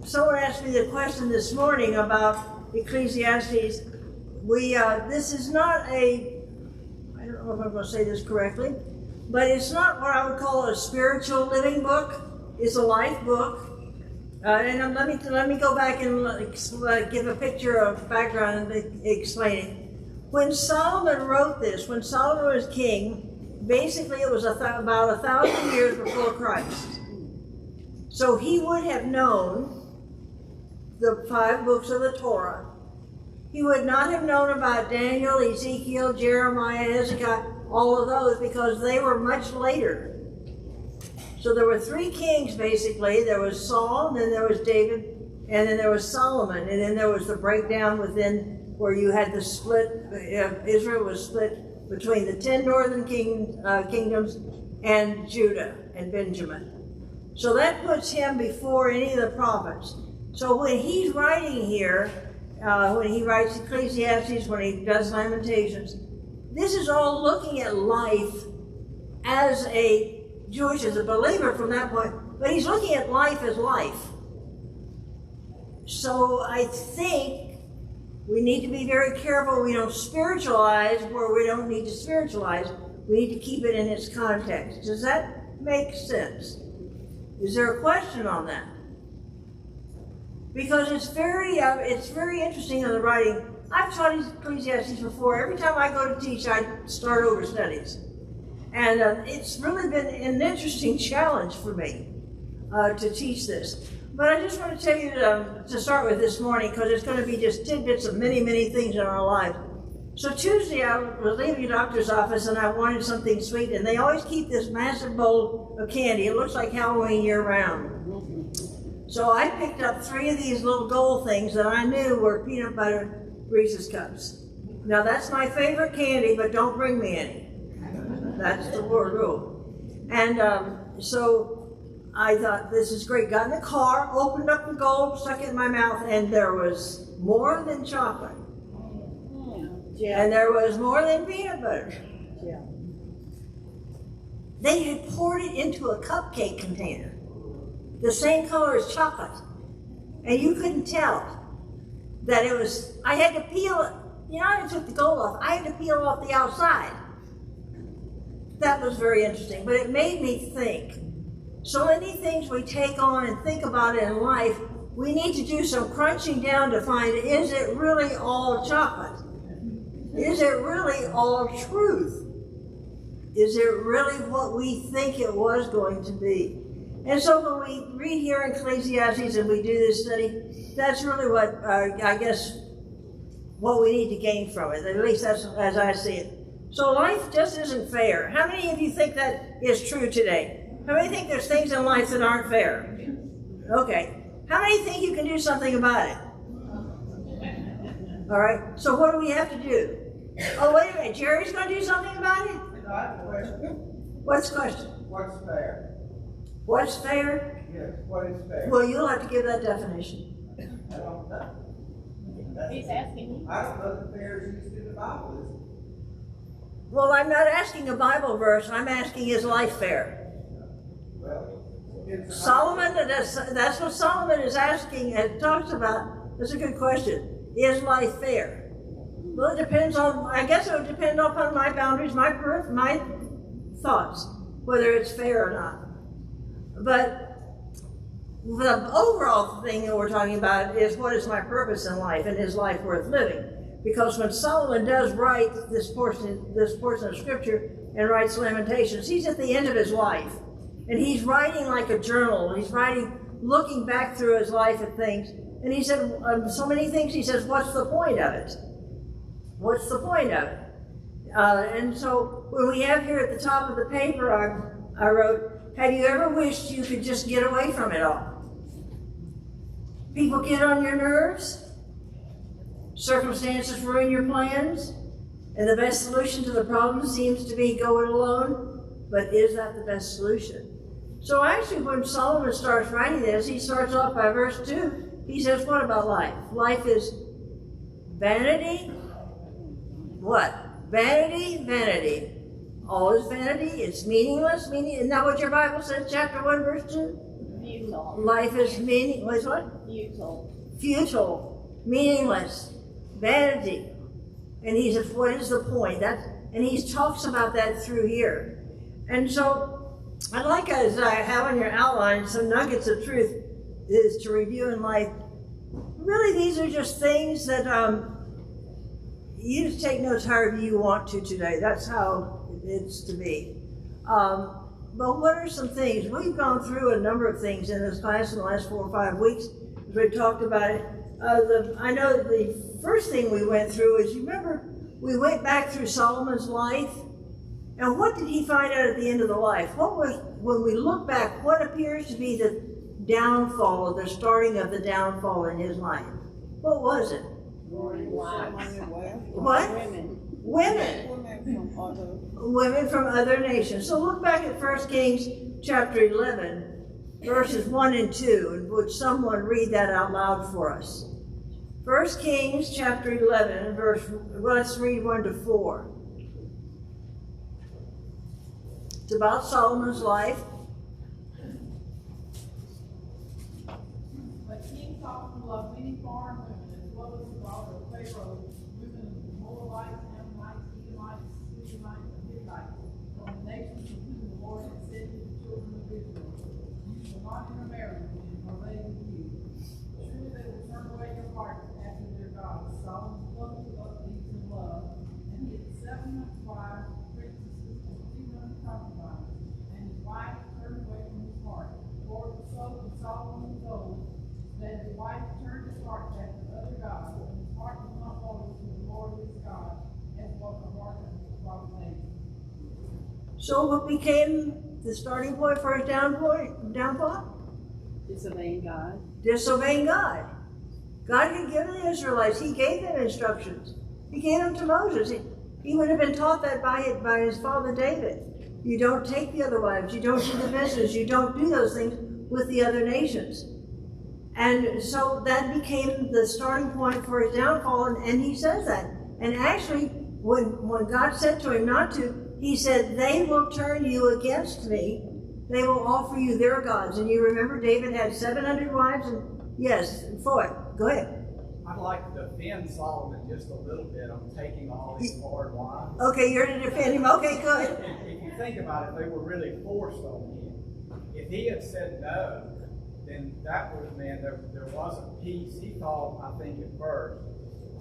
someone asked me the question this morning about Ecclesiastes. This is not I don't know if I'm going to say this correctly, but it's not what I would call a spiritual living book. It's a life book. And let me go back and give a picture of background and explain it. When Solomon wrote this, when Solomon was king, basically it was about 1,000 years before Christ. So he would have known the 5 books of the Torah. He would not have known about Daniel, Ezekiel, Jeremiah, Hezekiah, all of those, because they were much later. So there were 3 kings, basically. There was Saul, then there was David, and then there was Solomon, and then there was the breakdown within where you had the split. Israel was split between the 10 northern kingdoms and Judah and Benjamin. So that puts him before any of the prophets. So when he's writing here, when he writes Ecclesiastes, when he does Lamentations, this is all looking at life as a Jewish, as a believer from that point, but he's looking at life as life. So I think we need to be very careful we don't spiritualize where we don't need to spiritualize. We need to keep it in its context. Does that make sense? Is there a question on that? Because it's very interesting in the writing. I've taught Ecclesiastes before. Every time I go to teach, I start over studies. And it's really been an interesting challenge for me to teach this. But I just want to tell you to start with this morning, because it's going to be just tidbits of many, many things in our life. So Tuesday, I was leaving the doctor's office, and I wanted something sweet, and they always keep this massive bowl of candy. It looks like Halloween year-round. So I picked up 3 of these little gold things that I knew were peanut butter Reese's Cups. Now, that's my favorite candy, but don't bring me any. That's the rule. And so I thought, this is great. Got in the car, opened up the gold, stuck it in my mouth, and there was more than chocolate. Yeah. And there was more than peanut butter. Yeah. They had poured it into a cupcake container, the same color as chocolate. And you couldn't tell that it was, I had to peel it. You know, I took the gold off. I had to peel off the outside. That was very interesting, but it made me think. So many things we take on and think about in life, we need to do some crunching down to find, is it really all chocolate? Is it really all truth? Is it really what we think it was going to be? And so when we read here in Ecclesiastes and we do this study, that's really what, I guess, what we need to gain from it. At least that's as I see it. So life just isn't fair. How many of you think that is true today? How many think there's things in life that aren't fair? Okay. How many think you can do something about it? All right. So what do we have to do? Oh, wait a minute. Jerry's going to do something about it? I have a question. What's the question? What's fair? What's fair? Yes, what is fair? Well, you'll have to give that definition. I don't know. He's asking me. I don't know that fair is used in the Bible, is it? Well, I'm not asking a Bible verse. I'm asking, is life fair? Well, Solomon, that's what Solomon is asking and talks about. That's a good question. Is life fair? Well, it depends on, I guess it would depend upon my boundaries, my thoughts, whether it's fair or not. But the overall thing that we're talking about is, what is my purpose in life, and is life worth living? Because when Solomon does write this portion of Scripture and writes Lamentations, he's at the end of his life. And he's writing like a journal. He's writing, looking back through his life at things. And he said, so many things, he says, what's the point of it? What's the point of it? And so when we have here at the top of the paper, I wrote, have you ever wished you could just get away from it all? People get on your nerves. Circumstances ruin your plans. And the best solution to the problem seems to be go it alone. But is that the best solution? So actually, when Solomon starts writing this, he starts off by verse 2. He says, what about life? Life is vanity. What? Vanity, vanity. All is vanity. It's meaningless. Isn't that what your Bible says, chapter 1, verse 2? Life is meaningless. What? Futile, meaningless, vanity. And he said, what is the point? And he talks about that through here. And so I'd like, as I have on your outline, some nuggets of truth is to review in life. Really, these are just things that you just take notes however you want to today. That's how it's to be. But what are some things? We've gone through a number of things in this class in the last 4 or 5 weeks as we talked about it. I know the first thing we went through is, you remember, we went back through Solomon's life. And what did he find out at the end of the life? What was, when we look back, what appears to be the downfall, the starting of the downfall in his life? What was it? What? Women from other nations. So look back at 1 Kings chapter 11, verses 1 and 2, and would someone read that out loud for us? 1 Kings chapter 11, let's read 1 to 4. It's about Solomon's life. But King Solomon loved many foreign women, as well as the daughter of Pharaoh, women of the Moabites, Ammonites, Edomites, Sidonites, and Hittites, from the nations of whom the Lord had said to the children of Israel, you shall not intermarry with them, nor they with you. Surely they will turn away your hearts after their gods. Solomon loved these in love, and he had 700 wives, princesses, and 200 concubines, and his wife turned away from his heart. For the soul of Solomon was old, that his wife turned his heart after other gods, and his heart was not loyal to the Lord his God, as was the heart of his father David. So what became the starting point for his downfall? Disobeying God. Disobeying God. God had given the Israelites, he gave them instructions. He gave them to Moses. He would have been taught that by his father David. You don't take the other wives, you don't do the business, you don't do those things with the other nations. And so that became the starting point for his downfall, and he says that. And actually, when God said to him not to, he said, they will turn you against me. They will offer you their gods. And you remember David had 700 wives, and yes, Floyd, go ahead. I'd like to defend Solomon just a little bit on taking all these foreign wives. Okay, you're to defend him. Okay, good. If you think about it, they were really forced on him. If he had said no, then that would have meant there wasn't peace. He thought, I think at first,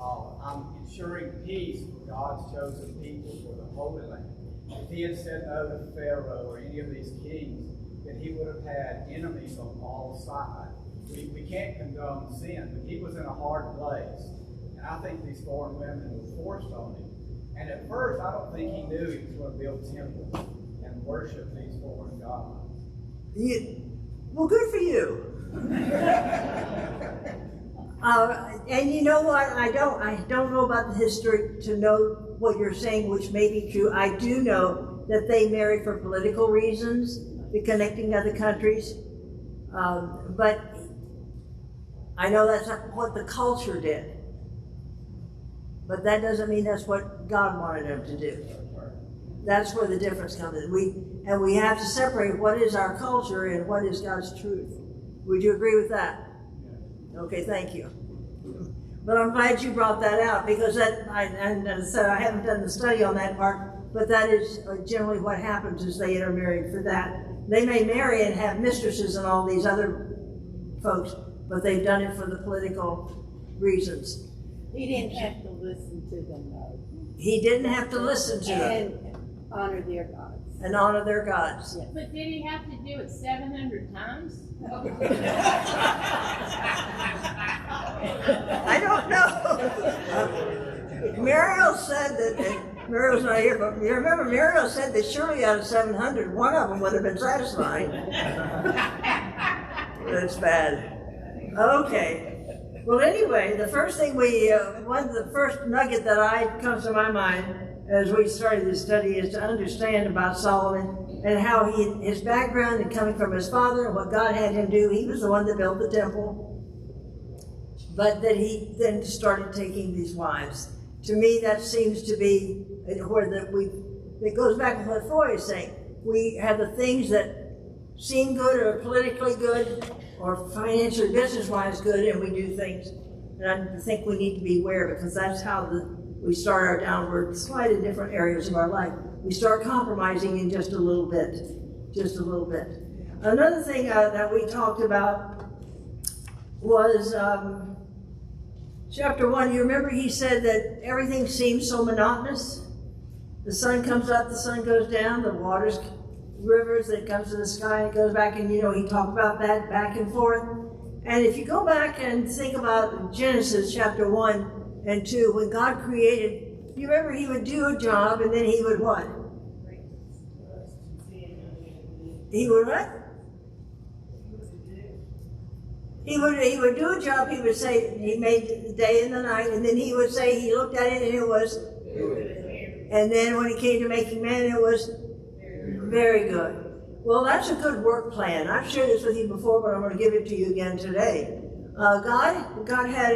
I'm ensuring peace for God's chosen people for the Holy Land. If he had said no to Pharaoh or any of these kings, then he would have had enemies on all sides. We can't condone sin, but he was in a hard place. And I think these foreign women were forced on him. And at first, I don't think he knew he was going to build temples and worship these foreign gods. Well, good for you. And you know what? I don't know about the history to know what you're saying, which may be true. I do know that they married for political reasons, the connecting other countries. But I know that's not what the culture did. But that doesn't mean that's what God wanted them to do. That's where the difference comes in. We have to separate what is our culture and what is God's truth. Would you agree with that? Okay, thank you. But I'm glad you brought that out, because that, and as I said, I haven't done the study on that part, but that is generally what happens is they intermarry for that. They may marry and have mistresses and all these other folks, but they've done it for the political reasons. He didn't have to listen to them, though. He didn't have to listen to them. And honor their gods. And honor their gods. Yeah. But did he have to do it 700 times? I don't know. Muriel said that, Muriel's not here, but you remember Muriel said that surely out of 700, one of them would have been satisfied. That's bad. Okay. Well, anyway, the first thing the first nugget that comes to my mind as we started this study is to understand about Solomon and how his background and coming from his father and what God had him do. He was the one that built the temple, but that he then started taking these wives. To me, that seems to be where it goes back to what Freud is saying. We have the things that seem good or politically good, or financially, business-wise good, and we do things. And I think we need to be aware, because that's how we start our downward slide in different areas of our life. We start compromising in just a little bit, just a little bit. Another thing that we talked about was chapter 1. You remember he said that everything seems so monotonous. The sun comes up, the sun goes down, the waters, rivers that comes to the sky, and it goes back, and he talked about that back and forth. And if you go back and think about Genesis chapter 1 and 2, when God created, you remember he would do a job, and then he would what? He would what? He would do a job. He would say he made the day and the night, and then he would say he looked at it and it was good. And then when it came to making man, it was very good. Well, that's a good work plan. I've shared this with you before, but I'm going to give it to you again today. God had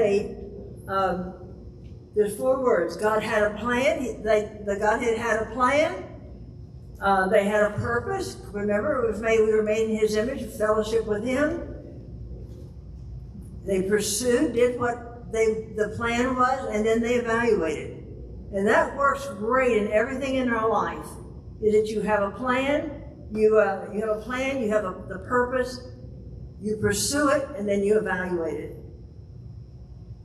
there's 4 words. God had a plan. The Godhead had a plan. They had a purpose. Remember, we were made in his image, fellowship with him. They pursued, did what the plan was, and then they evaluated. And that works great in everything in our life, is that you have a plan, you have a plan, you have the purpose, you pursue it, and then you evaluate it.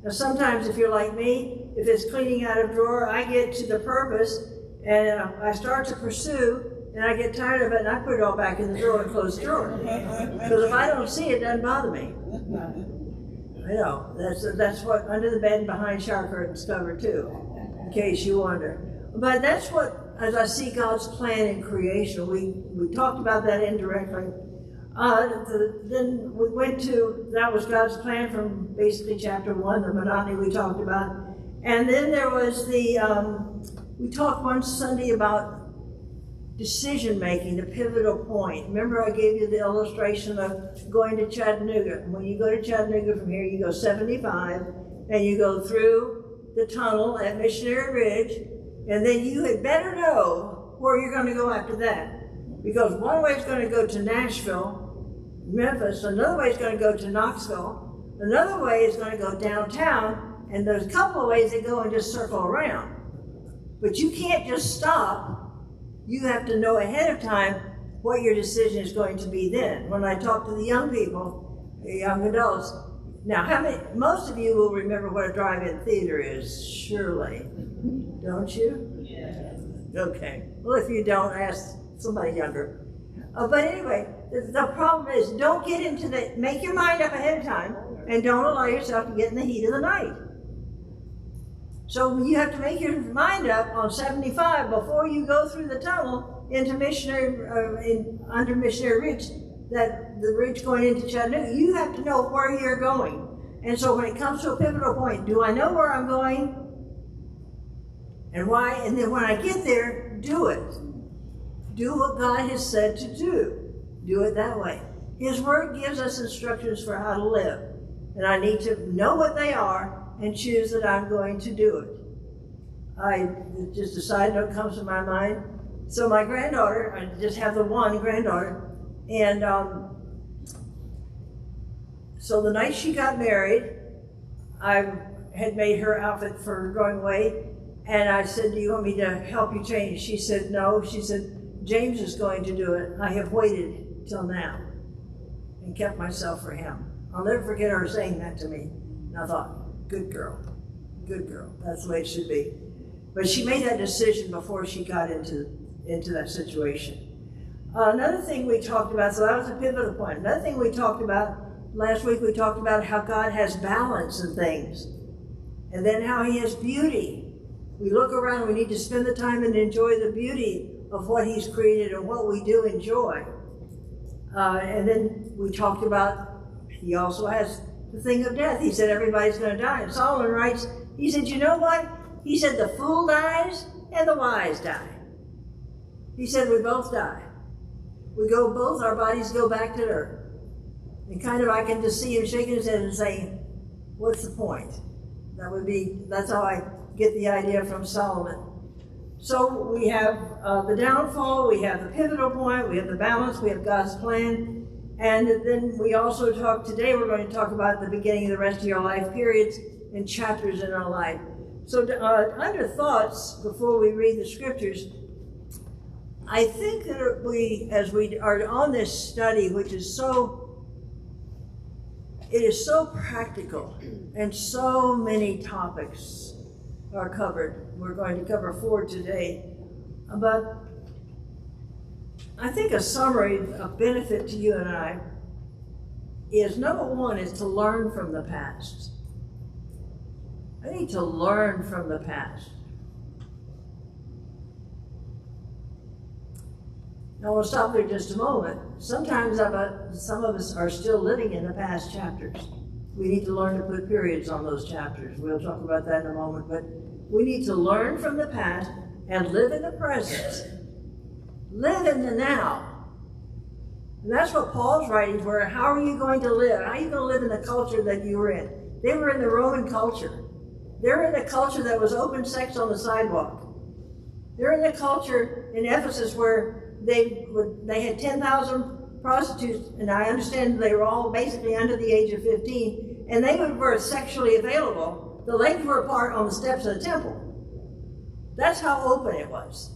Now sometimes if you're like me, if it's cleaning out a drawer, I get to the purpose, and I start to pursue, and I get tired of it, and I put it all back in the drawer and close the drawer. Because if I don't see it, it doesn't bother me. I know, that's what under the bed and behind shower curtains cover too, in case you wonder. But that's what, as I see God's plan in creation, we talked about that indirectly. Then we went to, that was God's plan from basically chapter 1, the monotony we talked about. And then there was we talked one Sunday about decision making, the pivotal point. Remember I gave you the illustration of going to Chattanooga. When you go to Chattanooga from here, you go 75, and you go through the tunnel at Missionary Ridge, and then you had better know where you're going to go after that. Because one way is going to go to Nashville, Memphis, another way is going to go to Knoxville, another way is going to go downtown, and there's a couple of ways that go and just circle around. But you can't just stop. You have to know ahead of time what your decision is going to be then. When I talk to the young people, the young adults, now most of you will remember what a drive-in theater is, surely, don't you? Yeah. Okay, well if you don't, ask somebody younger. But anyway, the problem is don't get into make your mind up ahead of time, and don't allow yourself to get in the heat of the night. So you have to make your mind up on 75 before you go through the tunnel into under Missionary Ridge, that the ridge going into Chattanooga. You have to know where you're going. And so when it comes to a pivotal point, do I know where I'm going? And why? And then when I get there, do it. Do what God has said to do. Do it that way. His word gives us instructions for how to live. And I need to know what they are and choose that I'm going to do it. Just a side note comes to my mind. So my granddaughter, I just have the one granddaughter, and so the night she got married, I had made her outfit for going away, and I said, do you want me to help you change? She said, no. She said, James is going to do it. I have waited till now and kept myself for him. I'll never forget her saying that to me. And I thought, good girl, that's the way it should be. But she made that decision before she got into that situation. Another thing we talked about, so that was a pivotal point. Another thing we talked about, last week we talked about how God has balance in things. And then how he has beauty. We look around, we need to spend the time and enjoy the beauty of what he's created and what we do enjoy. And then we talked about, he also has the thing of death. He said everybody's going to die. And Solomon writes, he said, you know what? He said the fool dies and the wise die. He said we both die. Both our bodies go back to earth. And kind of I can just see him shaking his head and saying, what's the point? That's how I get the idea from Solomon. So we have the downfall, we have the pivotal point, we have the balance, we have God's plan. And then we also today we're going to talk about the beginning of the rest of your life periods and chapters in our life. So under thoughts, before we read the scriptures, I think that as we are on this study, which is it is so practical, and so many topics are covered. We're going to cover 4 today. But I think a summary of benefit to you and I is, number 1 is to learn from the past. I need to learn from the past. Now we'll stop there just a moment. Sometimes some of us are still living in the past chapters. We need to learn to put periods on those chapters. We'll talk about that in a moment. But we need to learn from the past and live in the present. Live in the now. And that's what Paul's writings were. How are you going to live? How are you going to live in the culture that you were in? They were in the Roman culture. They're in the culture that was open sex on the sidewalk. They're in the culture in Ephesus where they had 10,000 prostitutes, and I understand they were all basically under the age of 15, and they were sexually available. The legs were apart on the steps of the temple. That's how open it was.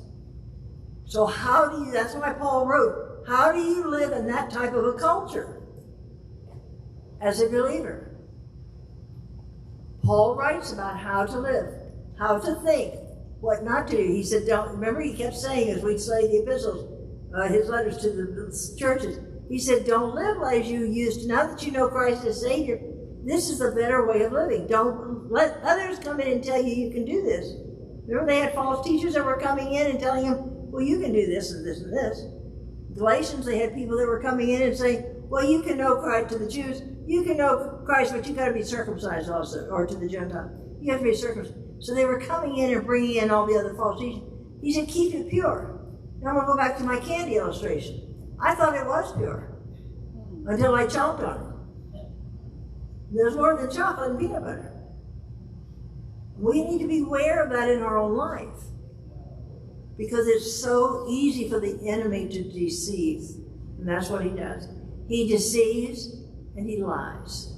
So that's why Paul wrote, how do you live in that type of a culture as a believer? Paul writes about how to live, how to think, what not to do. He said, remember he kept saying as we study the epistles, his letters to the churches, he said, don't live as you used to. Now that you know Christ as Savior, this is a better way of living. Don't let others come in and tell you can do this. Remember they had false teachers that were coming in and telling them, well, you can do this and this and this. Galatians, they had people that were coming in and saying, well, you can know Christ to the Jews. You can know Christ, but you got to be circumcised also, or to the Gentile. You have to be circumcised. So they were coming in and bringing in all the other false teachers. He said, keep it pure. Now I'm going to go back to my candy illustration. I thought it was pure until I chomped on it. There's more than chocolate and peanut butter. We need to be aware of that in our own life, because it's so easy for the enemy to deceive. And that's what he does. He deceives and he lies.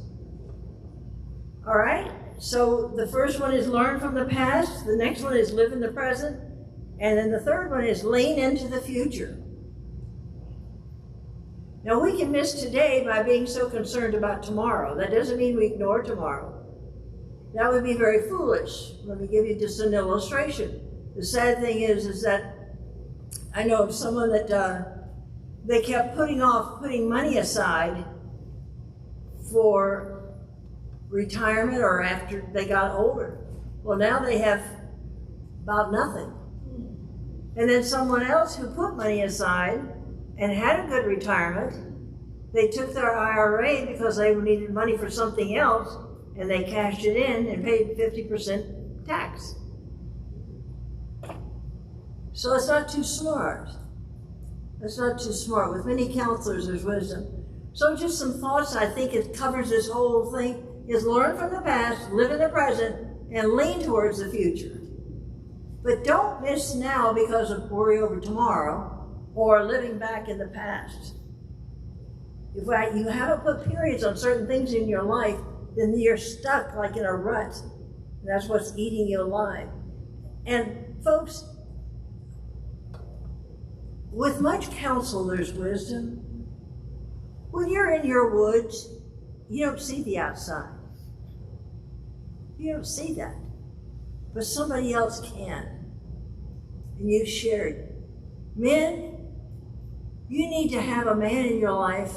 All right? So the first one is learn from the past. The next one is live in the present. And then the third one is lean into the future. Now we can miss today by being so concerned about tomorrow. That doesn't mean we ignore tomorrow. That would be very foolish. Let me give you just an illustration. The sad thing is that I know of someone that they kept putting money aside for retirement or after they got older. Well, now they have about nothing. And then someone else who put money aside and had a good retirement, they took their IRA because they needed money for something else, and they cashed it in and paid 50% tax. So it's not too smart. It's not too smart. With many counselors, there's wisdom. So just some thoughts, I think it covers this whole thing, is learn from the past, live in the present, and lean towards the future. But don't miss now because of worry over tomorrow or living back in the past. If you haven't put periods on certain things in your life, then you're stuck like in a rut. That's what's eating you alive. And folks, with much counsel, there's wisdom. When you're in your woods, you don't see the outside. You don't see that. But somebody else can. And you shared. Men, you need to have a man in your life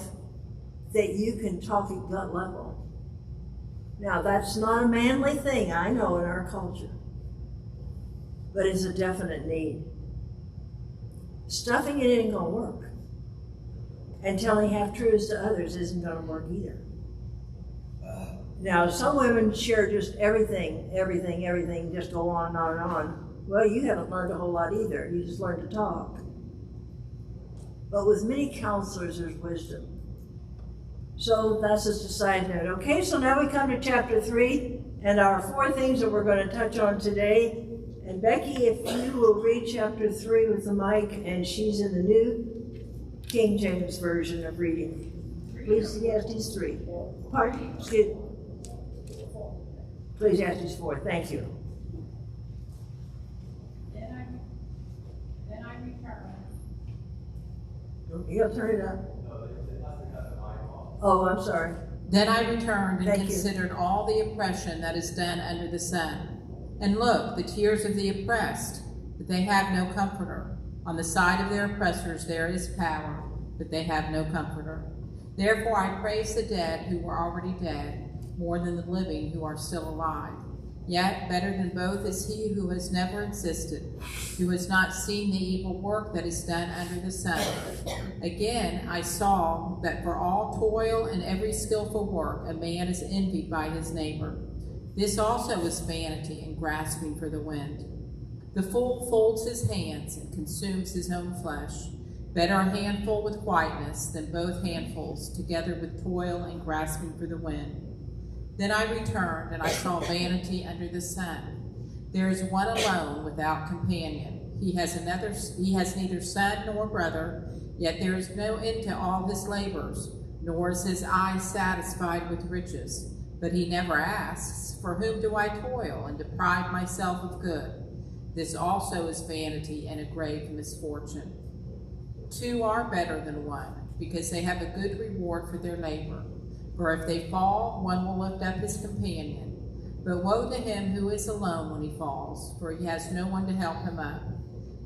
that you can talk at gut level. Now, that's not a manly thing, I know, in our culture. But it's a definite need. Stuffing it ain't gonna work. And telling half-truths to others isn't gonna work either. Now, some women share just everything, just go on and on and on. Well, you haven't learned a whole lot either. You just learned to talk. But with many counselors, there's wisdom. So that's just a side note. Okay, so now we come to chapter 3, and our 4 things that we're going to touch on today. And Becky, if you will read chapter 3 with the mic, and she's in the New King James Version of reading. Ecclesiastes 3. Pardon? Excuse. Ecclesiastes 4, thank you. Then I returned. He'll turn it up. Oh, I'm sorry. Then I returned and Thank you. considered all the oppression that is done under the sun. And look, the tears of the oppressed, but they have no comforter. On the side of their oppressors there is power, but they have no comforter. Therefore I praise the dead who were already dead, more than the living who are still alive. Yet better than both is he who has never existed, who has not seen the evil work that is done under the sun. Again I saw that for all toil and every skillful work a man is envied by his neighbor. This also is vanity and grasping for the wind. The fool folds his hands and consumes his own flesh. Better a handful with quietness than both handfuls together with toil and grasping for the wind. Then I returned, and I saw vanity under the sun. There is one alone without companion. He has neither son nor brother, yet there is no end to all his labors, nor is his eye satisfied with riches. But he never asks, for whom do I toil and deprive myself of good? This also is vanity and a grave misfortune. Two are better than one, because they have a good reward for their labor. For if they fall, one will lift up his companion. But woe to him who is alone when he falls, for he has no one to help him up.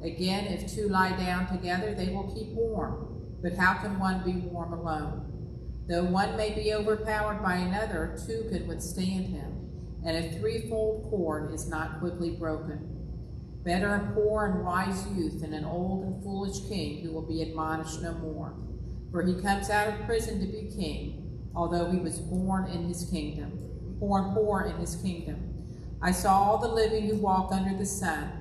Again, if two lie down together, they will keep warm. But how can one be warm alone? Though one may be overpowered by another, two can withstand him. And a threefold cord is not quickly broken. Better a poor and wise youth than an old and foolish king who will be admonished no more. For he comes out of prison to be king, although he was born poor in his kingdom. I saw all the living who walk under the sun.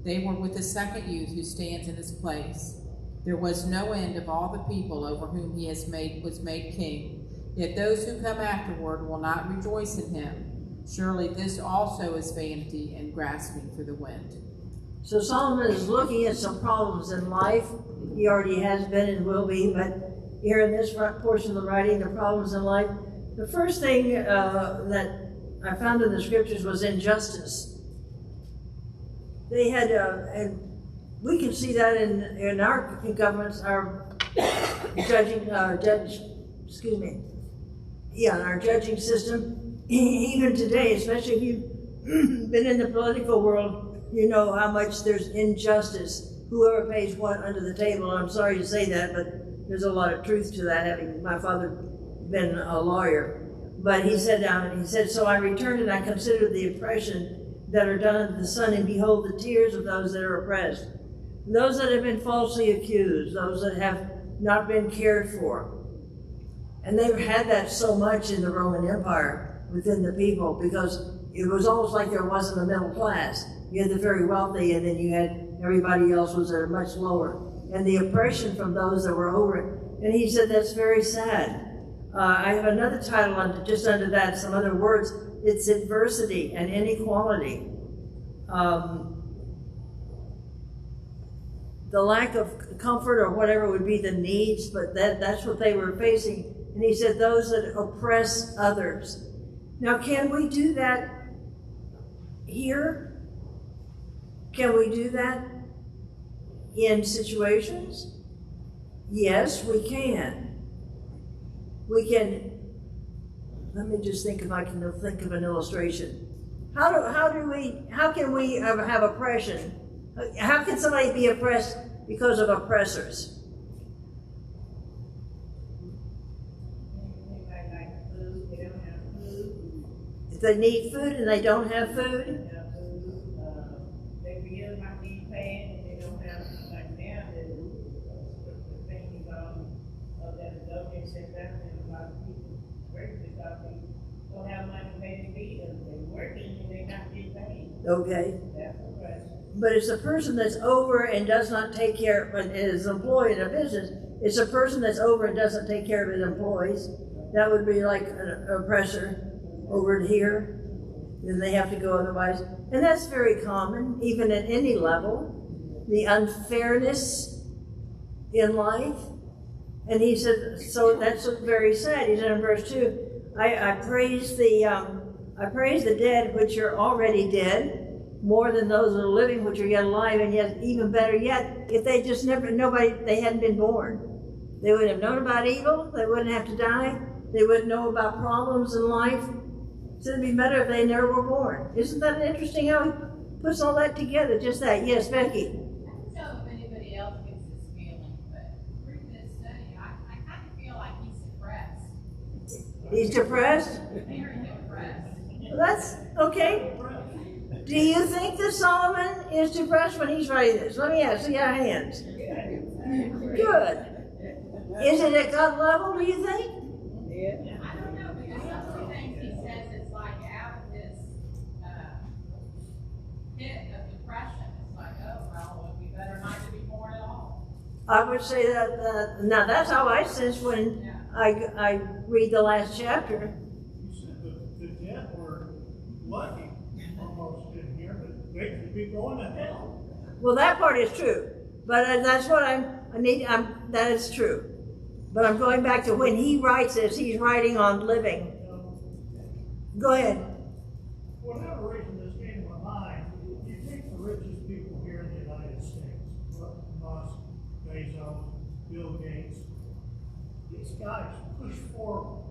They were with the second youth who stands in his place. There was no end of all the people over whom he was made king. Yet those who come afterward will not rejoice in him. Surely this also is vanity and grasping for the wind. So Solomon is looking at some problems in life. He already has been and will be, but here in this portion of the writing, the problems in life. The first thing that I found in the scriptures was injustice. They had, and we can see that in our governments, our our judging system. Even today, especially if you've been in the political world, you know how much there's injustice. Whoever pays what under the table, I'm sorry to say that, but there's a lot of truth to that, having my father been a lawyer. But he said, so I returned and I considered the oppression that are done under the sun, and behold the tears of those that are oppressed. Those that have been falsely accused, those that have not been cared for. And they've had that so much in the Roman Empire within the people, because it was almost like there wasn't a middle class. You had the very wealthy, and then you had everybody else was at a much lower. And the oppression from those that were over it. And he said that's very sad. I have another title just under that, some other words. It's adversity and inequality. The lack of comfort or whatever would be the needs, but that's what they were facing. And he said those that oppress others. Now, can we do that here? Can we do that in situations? Yes, we can. We can. Let me just think if I can think of an illustration. How can we have oppression? How can somebody be oppressed because of oppressors? If they need food and they don't have food. Okay. But it's a person that's over and does not take care of his employee in a business. It's a person that's over and doesn't take care of his employees. That would be like an oppressor over here. Then they have to go otherwise. And that's very common, even at any level. The unfairness in life. And he said, so that's very sad. He said in verse 2, I praise the dead which are already dead, more than those that are living which are yet alive, and yet even better yet, if they just they hadn't been born. They wouldn't have known about evil, they wouldn't have to die, they wouldn't know about problems in life. So it'd be better if they never were born. Isn't that interesting how he puts all that together, just that? Yes, Becky? I don't know if anybody else gets this feeling, but through this study, I kind of feel like he's depressed. He's depressed? Very depressed. Well, that's okay. Do you think that Solomon is depressed when he's writing this? Let me ask, see our hands. Good. Is it at gut level, do you think? I don't know, because some of the things he says is like out of this pit of depression. It's like, oh, well, it would be better not to be born at all. I would say that, now that's how I sense when I read the last chapter. You said the dead were lucky almost in here, but they could be going to hell. Well, that part is true, but that's what that is true. But I'm going back to when he writes this, he's writing on living. Go ahead. For whatever reason this came to my mind, you take the richest people here in the United States, Musk, Bezos, Bill Gates, these guys push forward.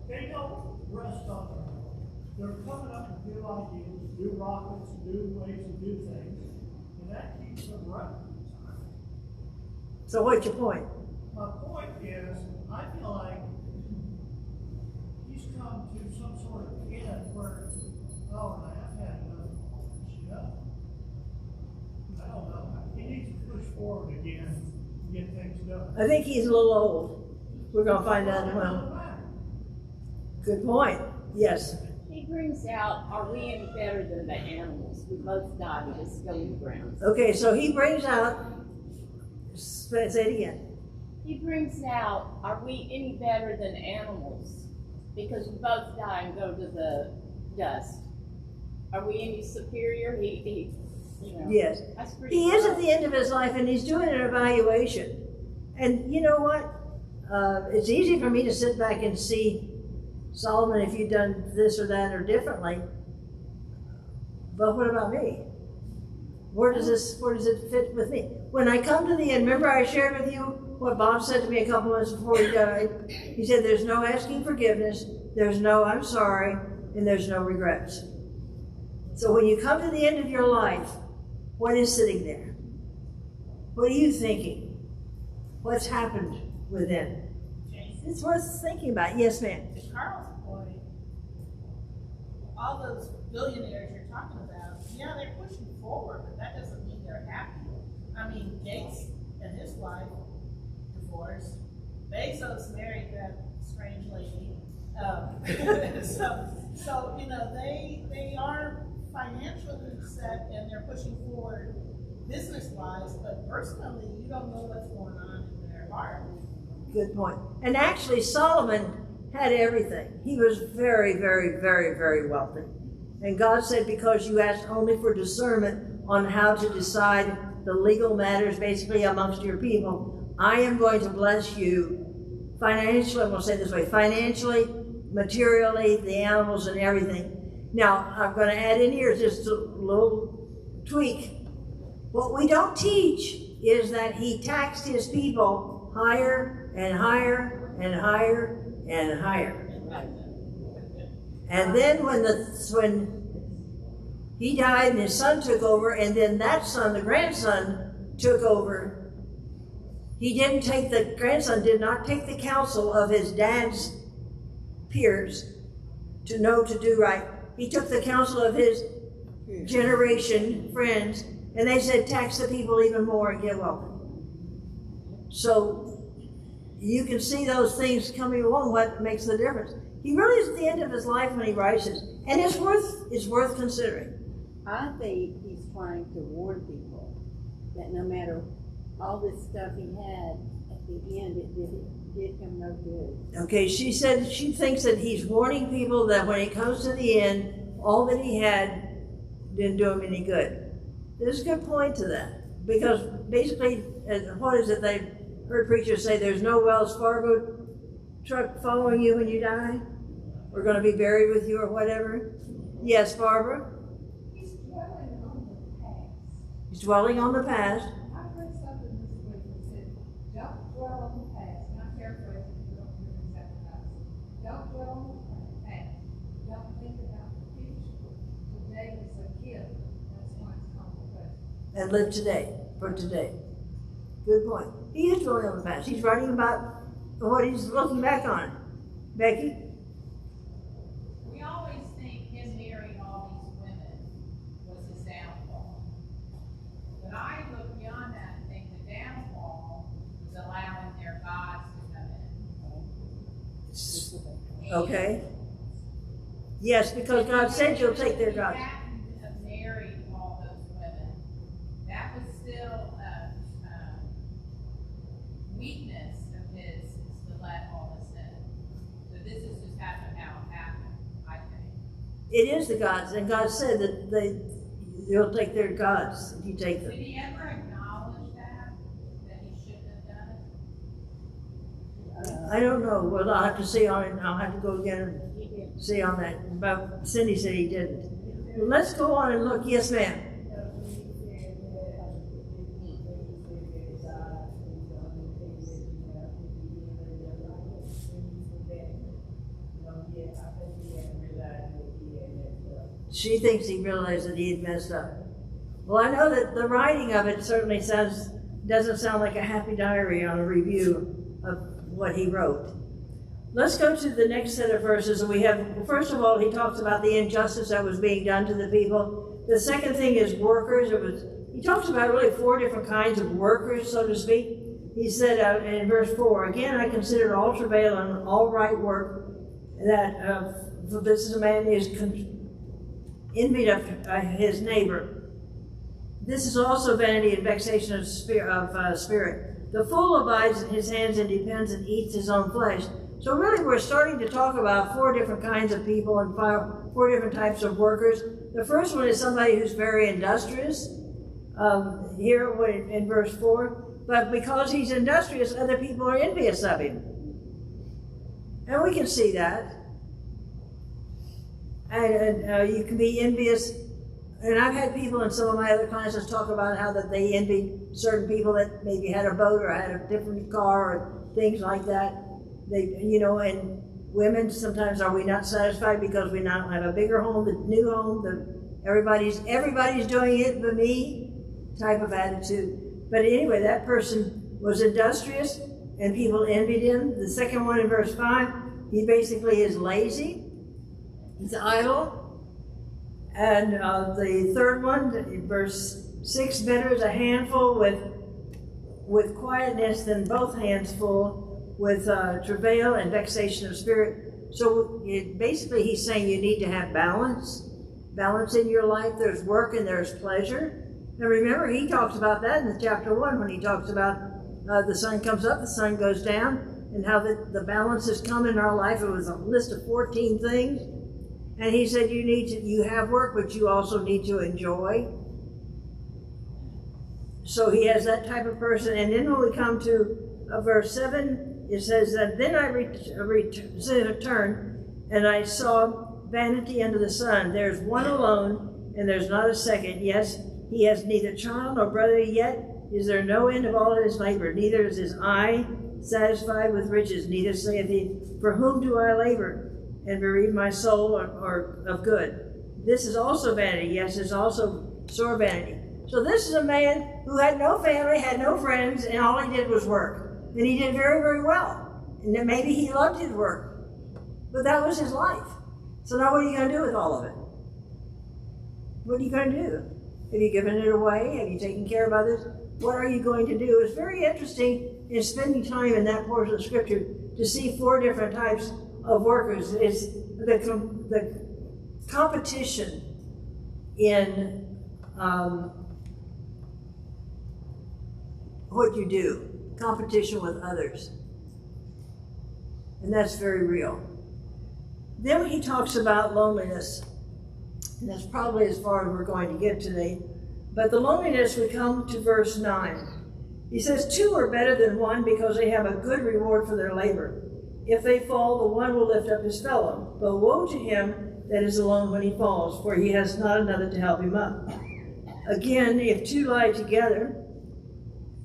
They don't rest on their own. They're coming up with new ideas, new rockets, new ways to do things, and that keeps them running. So what's your point? My point is, I feel like he's come to some sort of end where, oh, I've had enough. I don't know. He needs to push forward again and get things done. I think he's a little old. We're going to find out in a moment. Good point. Yes. He brings out, are we any better than the animals? We both die, we just go in the ground. Okay, so he brings out, say it again. He brings out, are we any better than animals? Because we both die and go to the dust. Are we any superior? He you know. Yes. That's pretty He is cool. at the end of his life and he's doing an evaluation. And you know what? It's easy for me to sit back and see, Solomon, if you'd done this or that or differently. But what about me? Where does it fit with me? When I come to the end, remember I shared with you what Bob said to me a couple months before he died? He said, there's no asking forgiveness, there's no I'm sorry, and there's no regrets. So when you come to the end of your life, what is sitting there? What are you thinking? What's happened within? It's worth thinking about. Yes, ma'am. To Carl's point, all those billionaires you're talking about, yeah, they're pushing forward, but that doesn't mean they're happy. I mean, Gates and his wife divorced. Bezos married that strange lady. So you know, they are financially set and they're pushing forward business-wise, but personally, you don't know what's going on in their heart. Good point. And actually, Solomon had everything. He was very, very, very, very wealthy. And God said, because you asked only for discernment on how to decide the legal matters basically amongst your people, I am going to bless you financially, I'm going to say it this way, financially, materially, the animals and everything. Now, I'm going to add in here just a little tweak. What we don't teach is that he taxed his people higher and higher and higher and higher. And then when he died and his son took over, and then that son, the grandson, took over, the grandson did not take the counsel of his dad's peers to know to do right. He took the counsel of his generation friends, and they said, tax the people even more and get wealthy. So you can see those things coming along, what makes the difference. He really is at the end of his life when he writes this, and it's worth considering. I think he's trying to warn people that no matter all this stuff he had, at the end it did him no good. Okay, she said she thinks that he's warning people that when it comes to the end, all that he had didn't do him any good. There's a good point to that, because basically, what is it, heard preachers say there's no Wells Fargo truck following you when you die. We're going to be buried with you or whatever. Yes, Barbara? He's dwelling on the past. He's dwelling on the past. I read something this week that said, don't dwell on the past, and I'm paraphrasing, you don't hear me exactly how it says. Don't dwell on the past, don't think about the future. Today is a gift, that's why it's called the present. And live today, for today. Good point. He is dwelling on the past. He's writing about what he's looking back on. Becky? We always think him marrying all these women was his downfall. But I look beyond that and think the downfall was allowing their gods to come in. Okay. Yes, because God said you'll take their If he gods. hadn't have married all those women, that was still a weakness of his, is to let all this in. So this is just happened how it happened, I think. It is the gods, and God said that you'll take their gods if you take Did them. he ever acknowledge that he shouldn't have done it? I don't know. Well, I'll have to see on it. I'll have to go again and see on that. But Cindy said he didn't. Well, let's go on and look. Yes, ma'am. She thinks he realized that he had messed up. Well, I know that the writing of it certainly doesn't sound like a happy diary on a review of what he wrote. Let's go to the next set of verses. And we have, first of all, he talks about the injustice that was being done to the people. The second thing is workers. He talks about really 4 different kinds of workers, so to speak. He said in verse 4, again, I consider all travail and all right work, that for this is a man who is envied of his neighbor. This is also vanity and vexation of spirit. The fool abides in his hands and depends and eats his own flesh. So really we're starting to talk about 4 different kinds of people and 4 different types of workers. The first one is somebody who's very industrious, here in verse 4. But because he's industrious, other people are envious of him. And we can see that. And you can be envious. And I've had people in some of my other classes talk about how that they envy certain people that maybe had a boat or had a different car or things like that. And women, sometimes are we not satisfied because we not have a bigger home, the new home, everybody's doing it but me type of attitude. But anyway, that person was industrious and people envied him. The second one in verse 5, he basically is lazy. He's idle. And the third one, in verse 6, better is a handful with quietness than both hands full with travail and vexation of spirit. So basically he's saying you need to have balance in your life. There's work and there's pleasure. And remember, he talks about that in the chapter 1 when he talks about the sun comes up, the sun goes down, and how the balance has come in our life. It was a list of 14 things. And he said you have work, but you also need to enjoy. So he has that type of person. And then when we come to verse 7, it says that then I returned and I saw vanity under the sun. There's one alone and there's not a second. Yes, he has neither child nor brother, yet is there no end of all his labor. Neither is his eye satisfied with riches. Neither saith he, for whom do I labor and bereave my soul or of good? This is also vanity. Yes, it's also sore vanity. So this is a man who had no family, had no friends, and all he did was work. And he did very, very well. And then maybe he loved his work. But that was his life. So now what are you going to do with all of it? What are you going to do? Have you given it away? Have you taken care of others? What are you going to do? It's very interesting in spending time in that portion of Scripture to see 4 different types of workers. It's the competition in what you do, competition with others. And that's very real. Then he talks about loneliness. And that's probably as far as we're going to get today. But the loneliness, we come to verse 9. He says, two are better than one because they have a good reward for their labor. If they fall, the one will lift up his fellow. But woe to him that is alone when he falls, for he has not another to help him up. Again, if two lie together,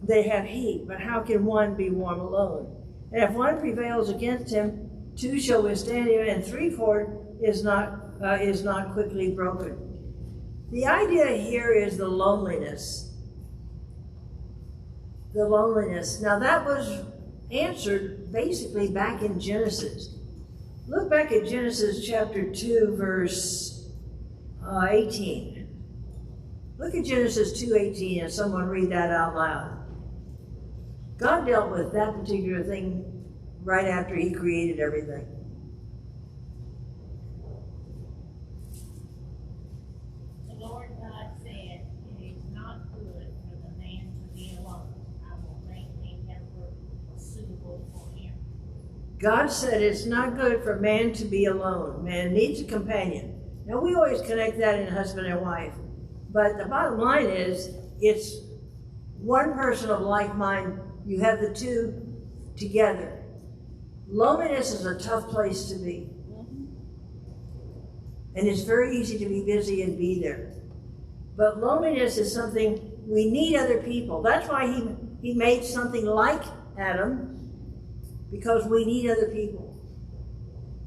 they have heat, but how can one be warm alone? And if one prevails against him, two shall withstand him, and threefold is not quickly broken. The idea here is the loneliness. The loneliness. Now that was answered basically back in Genesis. Look back at Genesis chapter 2, verse 18. Look at Genesis 2:18 and someone read that out loud. God dealt with that particular thing right after he created everything. The Lord God said, "It is not good for the man to be alone. I will make a helper suitable for him." God said it's not good for man to be alone. Man needs a companion. Now we always connect that in husband and wife. But the bottom line is, it's one person of like mind. You have the two together. Loneliness is a tough place to be. And it's very easy to be busy and be there. But loneliness is something, we need other people. That's why he made something like Adam, because we need other people.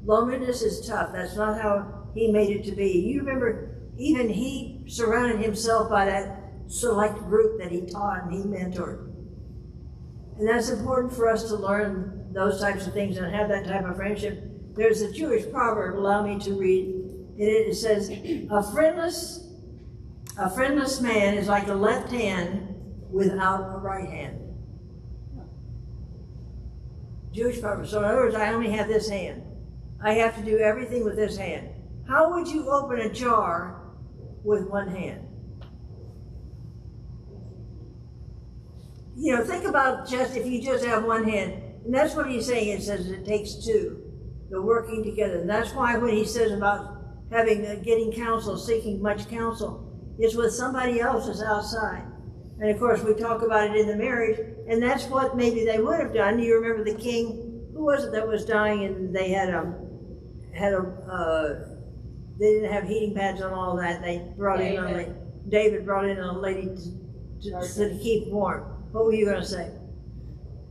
Loneliness is tough. That's not how he made it to be. You remember, even he surrounded himself by that select group that he taught and he mentored. And that's important for us to learn those types of things and have that type of friendship. There's a Jewish proverb, allow me to read. It says, a friendless man is like a left hand without a right hand. Jewish proverb. So in other words, I only have this hand. I have to do everything with this hand. How would you open a jar with one hand? You know, think about just if you just have one hand. And that's what he's saying. It says it takes two. They're working together. And that's why when he says about getting counsel, seeking much counsel, it's with somebody else that's outside. And of course, we talk about it in the marriage, and that's what maybe they would have done. You remember the king, who was it that was dying, and they they didn't have heating pads on all that. They brought David brought in a lady to keep warm. What were you going to say?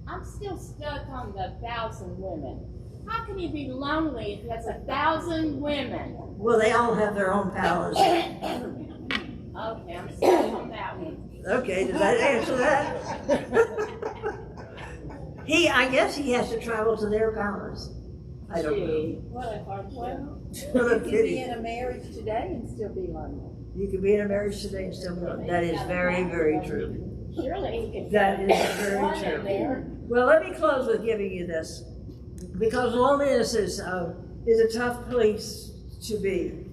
I'm still stuck on the 1,000 women. How can you be lonely if there's 1,000 women? Well, they all have their own palace. Okay, I'm stuck on that one. Okay, does that answer that? I guess he has to travel to their palace. I don't know. What a hard one. No You could be kidding. in a marriage today and still be lonely. You could be in a marriage today and still be lonely. That is very, very true. Surely he could. That is very one in true. there. Well, let me close with giving you this, because loneliness is a tough place to be.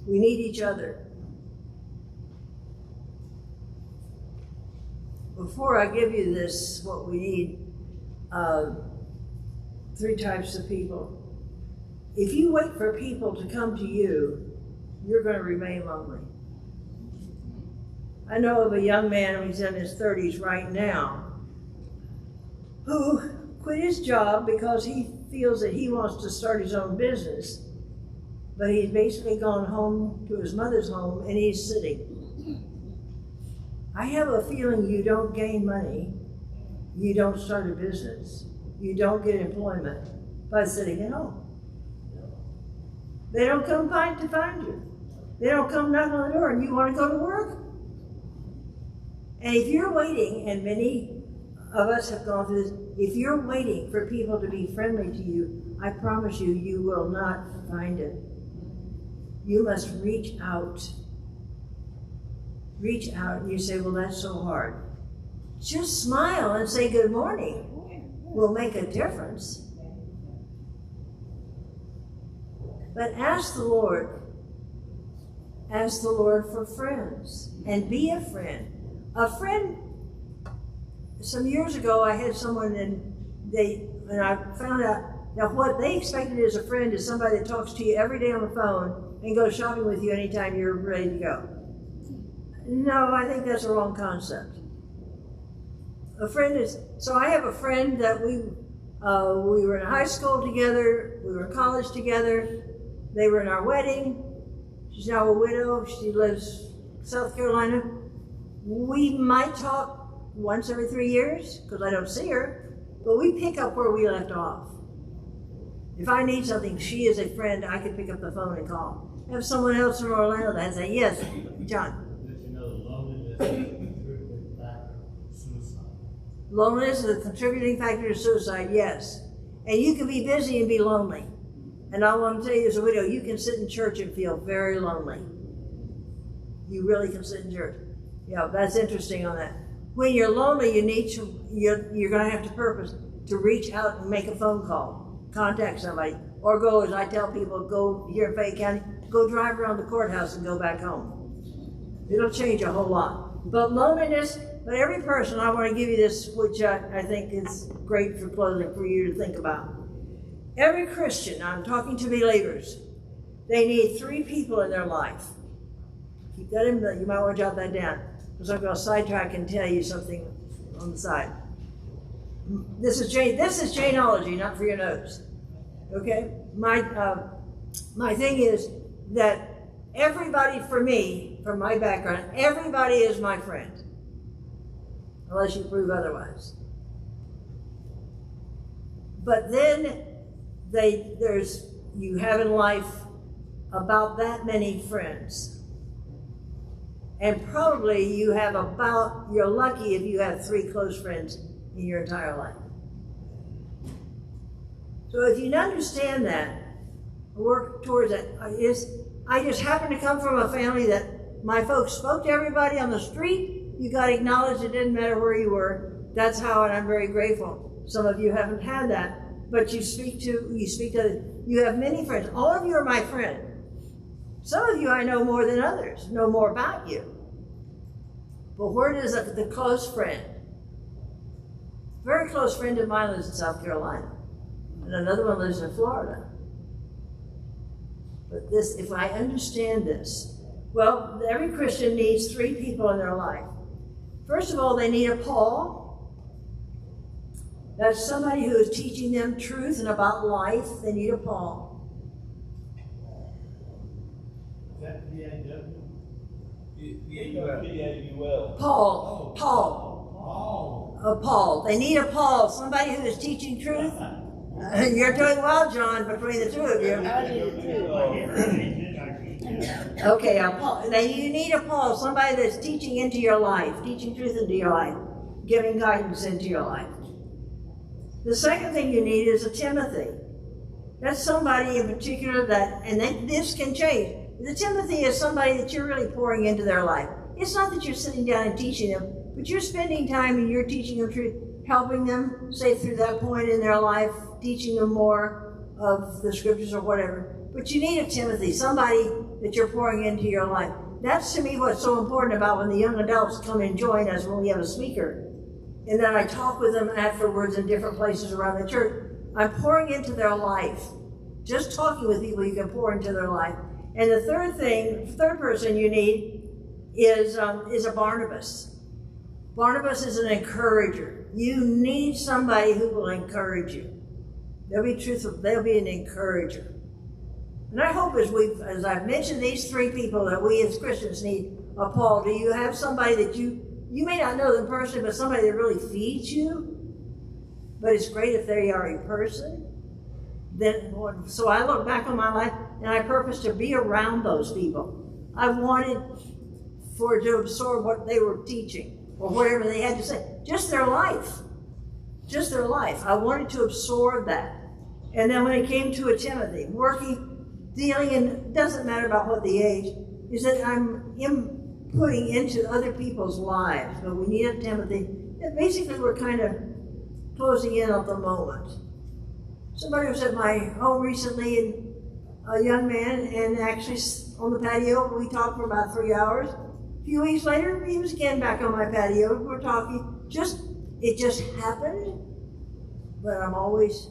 We need each other. Before I give you this, what we need, three types of people. If you wait for people to come to you, you're going to remain lonely. I know of a young man who's in his 30s right now who quit his job because he feels that he wants to start his own business, but he's basically gone home to his mother's home and he's sitting. I have a feeling you don't gain money, you don't start a business, you don't get employment by sitting at home. They don't come to find you. They don't come knock on the door and you want to go to work. And if you're waiting, and many of us have gone through this, if you're waiting for people to be friendly to you, I promise you, you will not find it. You must reach out. Reach out, and you say, well, that's so hard. Just smile and say good morning will make a difference. But ask the Lord for friends, and be a friend. A friend, some years ago, I had someone, and I found out that what they expected as a friend is somebody that talks to you every day on the phone and goes shopping with you anytime you're ready to go. No, I think that's a wrong concept. a friend is, so I have a friend that we were in high school together, we were in college together, they were in our wedding. She's now a widow, she lives in South Carolina. We might talk once every 3 years, because I don't see her, but we pick up where we left off. If I need something, she is a friend, I can pick up the phone and call. I have someone else in Orlando that say, yes, John. Did you know loneliness is a contributing factor to suicide? Loneliness is a contributing factor to suicide, yes. And you can be busy and be lonely. And I want to tell you as a widow, you can sit in church and feel very lonely. You really can sit in church. Yeah, that's interesting on that. When you're lonely, you're going to have to purpose to reach out and make a phone call, contact somebody, or go, as I tell people, go here in Fayette County, go drive around the courthouse and go back home. It'll change a whole lot. But loneliness, but every person, I want to give you this, which I think is great for closing for you to think about. Every Christian, I'm talking to believers, they need 3 people in their life. Keep that in mind, you might want to jot that down, because I'm going to sidetrack and tell you something on the side. This is Janeology, not for your notes. Okay? My thing is that everybody for me, from my background, everybody is my friend. Unless you prove otherwise. But then you have in life about that many friends. And probably you're lucky if you have 3 close friends in your entire life. So if you understand that, work towards it. I just happen to come from a family that my folks spoke to everybody on the street. You got acknowledged, it didn't matter where you were. That's how, and I'm very grateful. Some of you haven't had that, but you have many friends. All of you are my friend. Some of you I know more than others, know more about you. But where does the close friend? Very close friend of mine lives in South Carolina, and another one lives in Florida. But if I understand this, well, every Christian needs 3 people in their life. First of all, they need a Paul. That's somebody who is teaching them truth and about life. They need a Paul. Is that P-A-W? P-A-U-L. Paul. Paul. They need a Paul, somebody who is teaching truth. You're doing well, John, between the 2 of you. I did too. Okay, you need a Paul, somebody that's teaching into your life, teaching truth into your life, giving guidance into your life. The second thing you need is a Timothy. That's somebody in particular this can change. The Timothy is somebody that you're really pouring into their life. It's not that you're sitting down and teaching them, but you're spending time and you're teaching them truth, helping them, say, through that point in their life, teaching them more of the scriptures or whatever. But you need a Timothy, somebody that you're pouring into your life. That's to me what's so important about when the young adults come and join us when we have a speaker. And then I talk with them afterwards in different places around the church. I'm pouring into their life. Just talking with people, you can pour into their life. And the third person you need is a Barnabas. Barnabas is an encourager. You need somebody who will encourage you. They'll be truthful, they'll be an encourager. And I hope as I've mentioned these 3 people that we as Christians need a Paul. Do you have somebody that you may not know them personally, but somebody that really feeds you? But it's great if they are a person. So I look back on my life and I purpose to be around those people. I wanted to absorb what they were teaching or whatever they had to say. Just their life. Just their life. I wanted to absorb that. And then when it came to a Timothy, dealing, and it doesn't matter about what the age, is that I'm putting into other people's lives. But we need a Timothy. And basically, we're kind of closing in on the moment. Somebody was at my home recently, and a young man, and actually on the patio, we talked for about 3 hours. A few weeks later, he was again back on my patio. We're talking. It just happened. But I'm always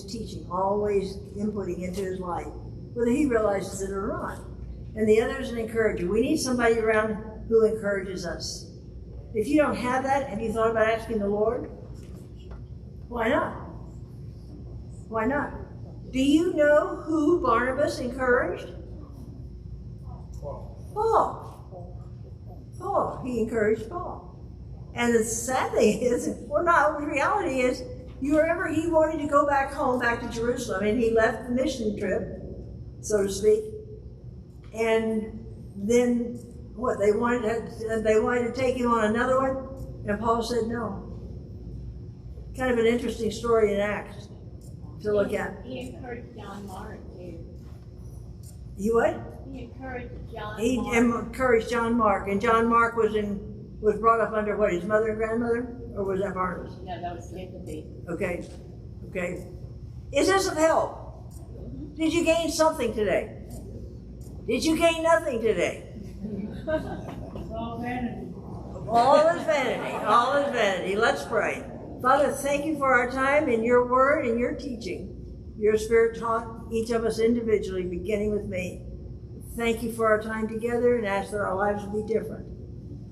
teaching, always inputting into his life, whether he realizes it or not. And the other is an encourager. We need somebody around who encourages us. If you don't have that, have you thought about asking the Lord? Why not? Why not? Do you know who Barnabas encouraged? Paul. He encouraged Paul. And the sad thing is, the reality is, wherever he wanted to go back home, back to Jerusalem, and he left the mission trip, so to speak, and then what, they wanted to take him on another one, and Paul said no. Kind of an interesting story in Acts to look at. He encouraged John Mark too. You what? He encouraged John He Mark. encouraged John Mark, and John Mark was brought up under what, his mother and grandmother, or was that Barnabas? No, that was Timothy. Okay. Is this of help? Did you gain something today? Did you gain nothing today? It's all vanity. All is vanity. All is vanity. Let's pray. Father, thank you for our time and your word and your teaching. Your Spirit taught each of us individually, beginning with me. Thank you for our time together, and ask that our lives will be different.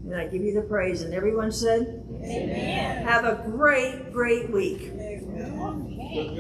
And I give you the praise. And everyone said, Amen. have a great, great week. Okay.